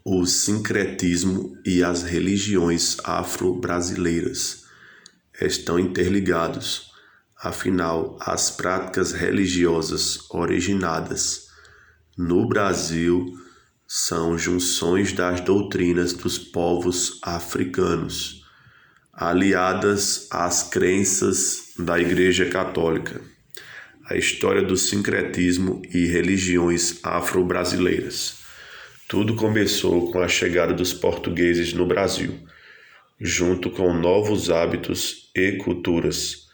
O sincretismo e as religiões afro-brasileiras estão interligados. Afinal, as práticas religiosas originadas no Brasil são junções das doutrinas dos povos africanos, aliadas às crenças da Igreja Católica. A história do sincretismo e religiões afro-brasileiras. Tudo começou com a chegada dos portugueses no Brasil, junto com novos hábitos e culturas.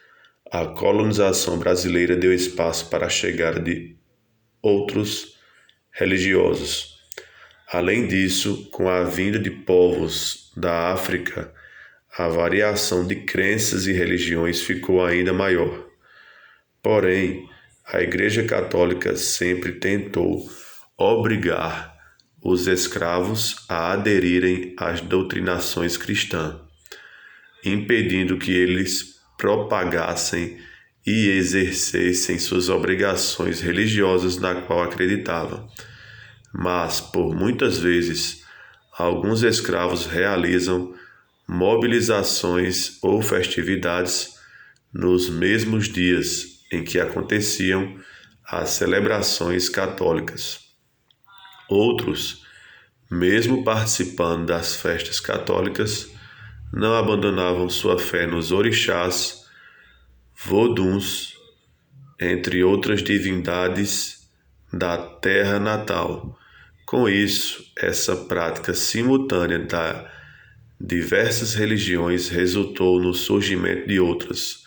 A colonização brasileira deu espaço para a chegada de outros religiosos. Além disso, com a vinda de povos da África, a variação de crenças e religiões ficou ainda maior. Porém, a Igreja Católica sempre tentou obrigar os escravos a aderirem às doutrinações cristãs, impedindo que eles propagassem e exercessem suas obrigações religiosas na qual acreditavam. Mas, por muitas vezes, alguns escravos realizam mobilizações ou festividades nos mesmos dias em que aconteciam as celebrações católicas. Outros, mesmo participando das festas católicas, não abandonavam sua fé nos orixás, voduns, entre outras divindades da terra natal. Com isso, essa prática simultânea das diversas religiões resultou no surgimento de outras,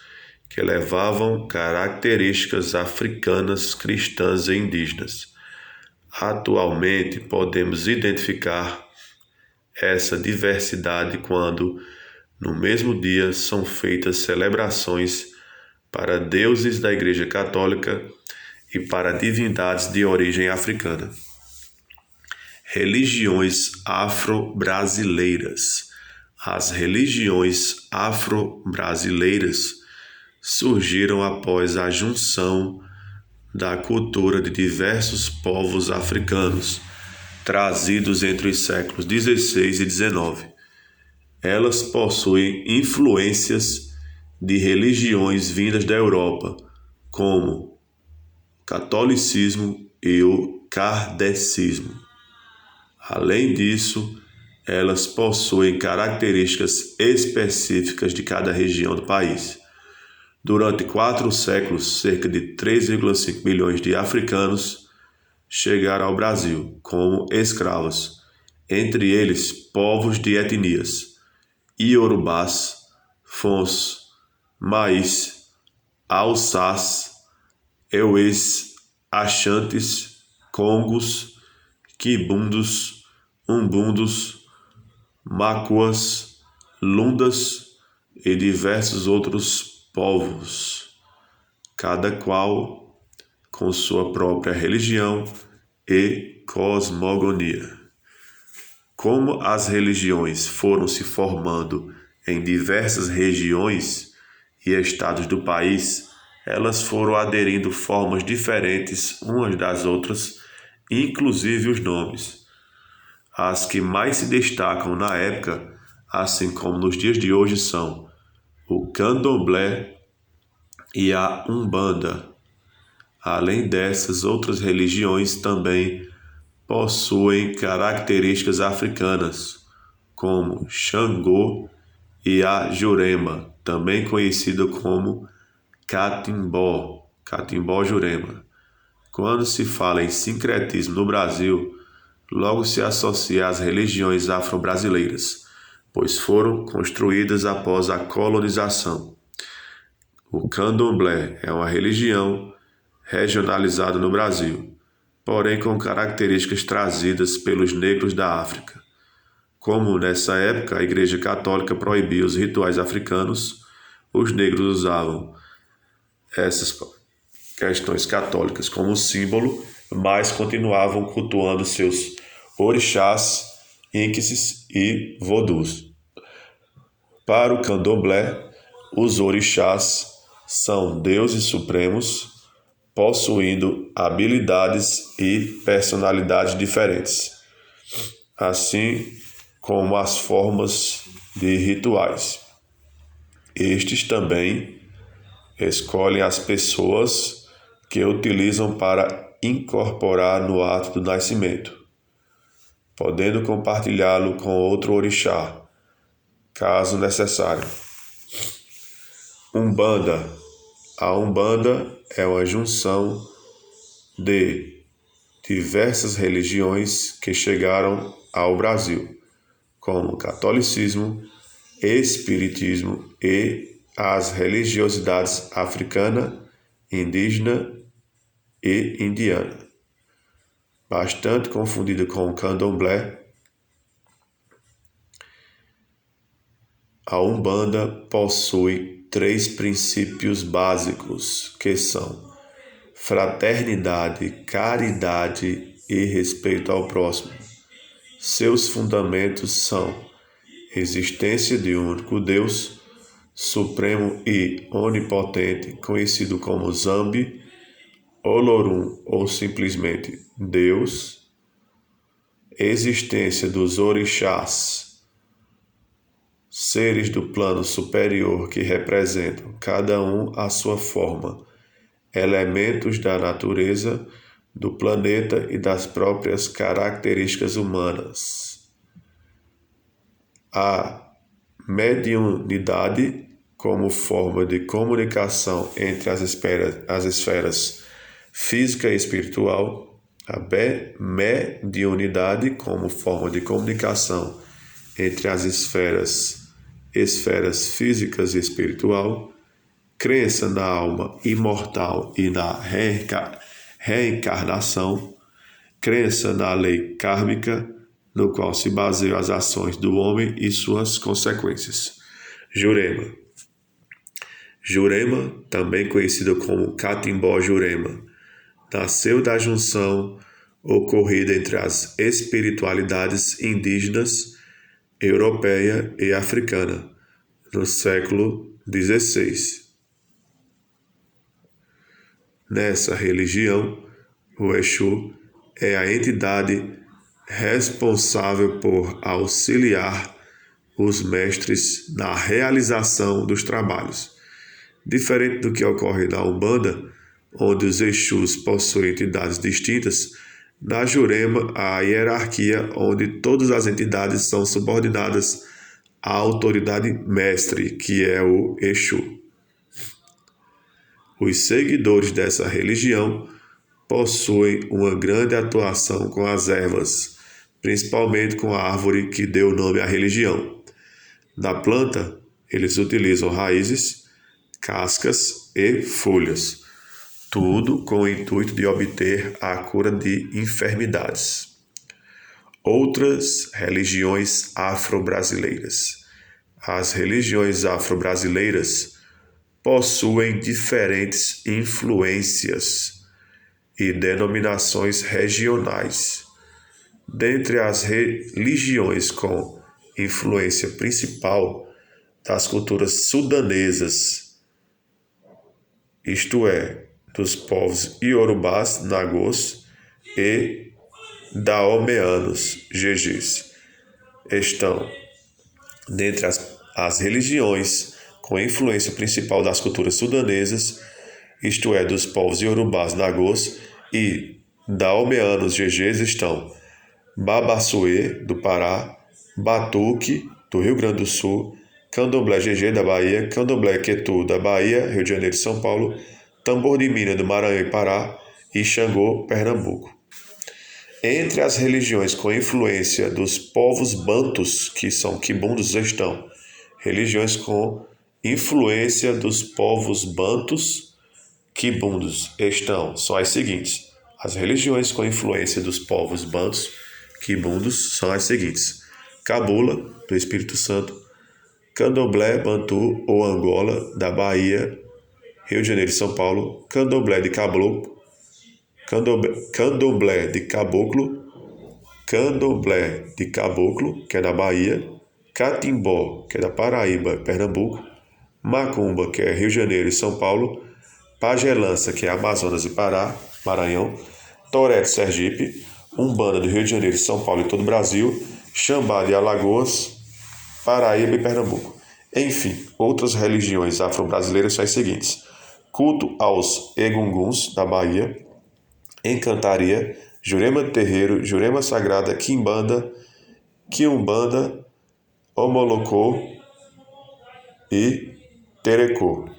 que levavam características africanas, cristãs e indígenas. Atualmente, podemos identificar essa diversidade quando, no mesmo dia, são feitas celebrações para deuses da Igreja Católica e para divindades de origem africana. Religiões afro-brasileiras. As religiões afro-brasileiras surgiram após a junção da cultura de diversos povos africanos, trazidos entre os séculos XVI e XIX. Elas possuem influências de religiões vindas da Europa, como o catolicismo e o kardecismo. Além disso, elas possuem características específicas de cada região do país. Durante 4 séculos, cerca de 3,5 milhões de africanos chegaram ao Brasil como escravos, entre eles povos de etnias iorubás, fons, mais, alçás, euês, axantes, congos, quibundos, umbundos, macuas, lundas e diversos outros povos, cada qual com sua própria religião e cosmogonia. Como as religiões foram se formando em diversas regiões e estados do país, elas foram aderindo formas diferentes umas das outras, inclusive os nomes. As que mais se destacam na época, assim como nos dias de hoje, são o candomblé e a umbanda. Além dessas, outras religiões também possuem características africanas, como Xangô e a Jurema, também conhecida como Catimbó, Catimbó-Jurema. Quando se fala em sincretismo no Brasil, logo se associa às religiões afro-brasileiras, pois foram construídas após a colonização. O candomblé é uma religião regionalizada no Brasil, porém com características trazidas pelos negros da África. Como nessa época a Igreja Católica proibia os rituais africanos, os negros usavam essas questões católicas como símbolo, mas continuavam cultuando seus orixás, inquices e vodus. Para o candomblé, os orixás são deuses supremos, possuindo habilidades e personalidades diferentes. assim como as formas de rituais. Estes também escolhem as pessoas que utilizam para incorporar no ato do nascimento, podendo compartilhá-lo com outro orixá, caso necessário. Umbanda. A Umbanda é uma junção de diversas religiões que chegaram ao Brasil, como catolicismo, espiritismo e as religiosidades africana, indígena e indiana. Bastante confundida com o candomblé, a Umbanda possui 3 princípios básicos, que são fraternidade, caridade e respeito ao próximo. Seus fundamentos são existência de um único Deus, supremo e onipotente, conhecido como Zambi, Olorum ou simplesmente Deus, existência dos orixás, seres do plano superior que representam, cada um a sua forma, elementos da natureza, do planeta e das próprias características humanas. A mediunidade como forma de comunicação entre as esferas física e espiritual, a mediunidade como forma de comunicação entre as esferas físicas e espiritual, crença na alma imortal e na reencarnação, crença na lei kármica, no qual se baseiam as ações do homem e suas consequências. Jurema. Jurema, também conhecido como Catimbó Jurema, nasceu da junção ocorrida entre as espiritualidades indígenas, europeia e africana, no século XVI. Nessa religião, o Exu é a entidade responsável por auxiliar os mestres na realização dos trabalhos. Diferente do que ocorre na Umbanda, onde os Exus possuem entidades distintas, na Jurema há a hierarquia onde todas as entidades são subordinadas à autoridade mestre, que é o Exu. Os seguidores dessa religião possuem uma grande atuação com as ervas, principalmente com a árvore que deu nome à religião. Na planta, eles utilizam raízes, cascas e folhas, tudo com o intuito de obter a cura de enfermidades. Outras religiões afro-brasileiras. As religiões afro-brasileiras possuem diferentes influências e denominações regionais. Dentre as religiões com influência principal das culturas sudanesas, isto é, dos povos iorubás, nagôs e daomeanos, gegês, estão dentre as religiões com influência principal das culturas sudanesas, isto é, dos povos iorubás, nagôs e daomeanos, gegês, estão Babaçoê, do Pará, Batuque, do Rio Grande do Sul, Candomblé Gegê, da Bahia, Candomblé Quetu, da Bahia, Rio de Janeiro e São Paulo, Tambor de Minas, do Maranhão e Pará, e Xangô, Pernambuco. Entre as religiões com influência dos povos bantus, que são quimbundos, estão religiões com influência dos povos bantus, quimbundos, são as seguintes. As religiões com influência dos povos bantus, quimbundos, são as seguintes: Cabula, do Espírito Santo, Candomblé Bantu ou Angola, da Bahia, Rio de Janeiro e São Paulo, Candomblé de Caboclo, Candomblé de Caboclo, que é da Bahia, Catimbó, que é da Paraíba, Pernambuco, Macumba, que é Rio de Janeiro e São Paulo, Pagelança, que é Amazonas e Pará, Maranhão, Toré de Sergipe, Umbanda do Rio de Janeiro, São Paulo e todo o Brasil, Xambá de Alagoas, Paraíba e Pernambuco. Enfim, outras religiões afro-brasileiras são as seguintes: culto aos egunguns, da Bahia, encantaria, Jurema de Terreiro, Jurema Sagrada, Quimbanda, Quiumbanda, Omolocô e Terecô.